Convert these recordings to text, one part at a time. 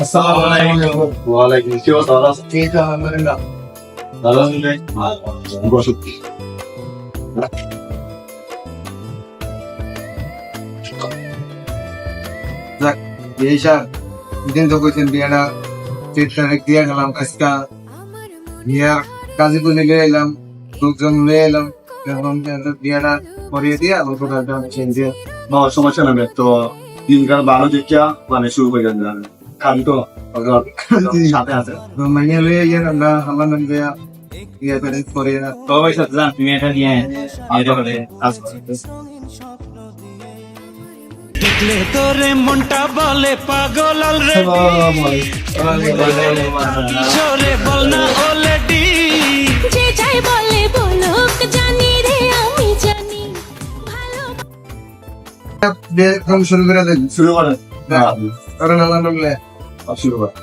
আসসালামু আলাইকুম। ওয়ালাইকুম কি অবস্থা? ভালো আছেন? এই তো আলহামদুলিল্লাহ। ভালো আছেন? বসুন। যাক, এই স্যার, দিন তো কইছেন বিয়াটা ঠিক তারিখ দিয়ে গেলাম আজকা বিয়া কাজী করে নিয়ে এলাম, লোকজন নিয়ে এলাম, এখন বিয়াটা করিয়ে দিয়ে আমার কোথাও চেঞ্জ দিয়ে সমস্যা নেই তো দিনকাল ভালো দেখিয়া মানে শুরু করে যান খালি তো সাথে আছে মাইনে লয়ে গিয়ে আমরা আমার নাম দেয়া ইয়ে করে করিয়ে সবাই সাথে যান তুমি এটা নিয়ে এটা করে দেখলে তোরে মনটা বলে পাগল অলরেডি জোরে বল না অলরেডি যে যাই বলে বলুক জানি রে আমি জানি ভালো বিয়ে শুরু করে দেন শুরু করেন কারণ আমার নাম লে শুরু করেন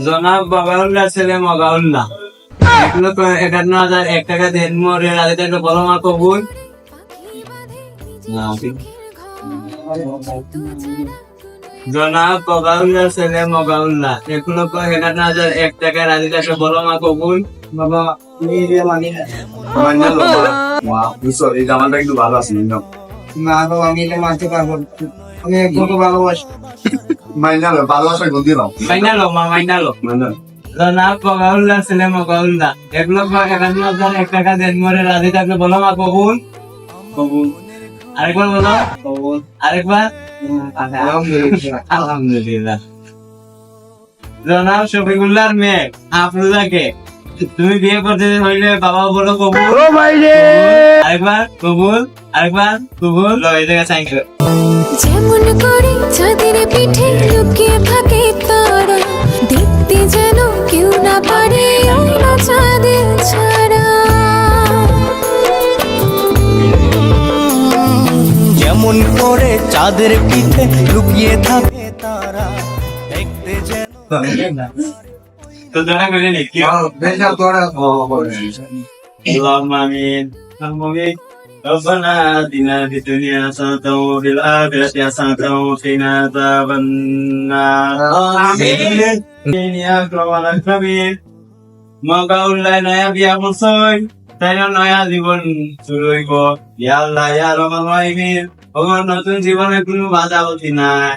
জনাব বাবাউল্লাহ ছেলে মগাউল্লাহ এগুলো তো ৫১,০০০ টাকা দেন মোরে রাতে একটা বড় মা কবুল জনাব বাবাউল্লাহ ছেলে মগাউল্লাহ এগুলো তো ৫১,০০০ টাকা রাতে একটা বড় মা কবুল বাবা এই মানি আমার নাম এই জামালটা একটু ভালো আছে না বাবা আমি এটা মানতে পারবো না। আমি একদম ভালোবাসি মাইনাল ভালোবাসা গো দিলাম মাইনালো মা মাইনালো জনাব বাবাউল্লাহ ছেলে মগাউল্লাহ এগুলো তো ৫১,০০০ টাকা দেন মোরে রাতে একটা বড় মা কবুল কবুল আরেকবার বলো কবুল। আরেকবার আলহামদুলিল্লাহ। আলহামদুলিল্লাহ জনাব শফিকুল্লাহর মেয়ে আফরোজাকে তুমি বিয়ে করতে হইলে বাবা বলো কবুল ও ভাই রে আরেকবার কবুল আরেকবার কবুল এই জায়গা সাইন করো যেমন করে চাঁদের পিঠে লুকিয়ে থাকে তারা দেখতে যেন কেউ না পারে অন্য চাঁদের ছাড়া যেমন করে চাঁদের পিঠে লুকিয়ে থাকে তারা দেখতে যেন তো জানা করে নি কি বেশা তোরা اللهم امين اللهم امين ربنا اتنا في الدنيا حسنة وفي الآخرة حسنة وقنا عذاب النار آمين يا أكرم الأكرمين মগাউল্লাহ নয়া বিয়া করছই তাই নয়া জীবন শুরু হইব ইয়া আল্লাহ ইয়া রহমান রহিম ওগর নতুন জীবনে কোনো বাধা হতি নাই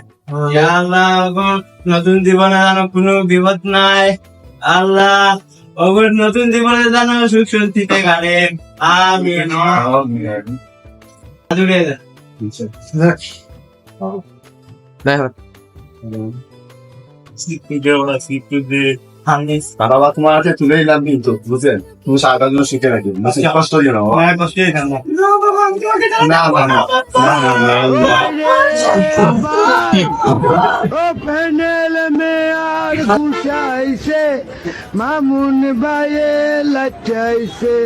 ইয়া আল্লাহ ওগর নতুন জীবনে যেন কোনো বিপদ নাই আল্লাহ ওগর নতুন জীবনে যেন সুখ শান্তিতে কাটেন আমিন জুড়ে বাবা তোমার হাতে তুলে নিলাম কিন্তু বুঝছেন তুমি সারাটা জন্য শিখে রাখি কষ্ট হয়ে না কষ্ট না না না ও প্যানেল মে আর ঘুষাইছে মামুন ভাইয়ে লাচাইছে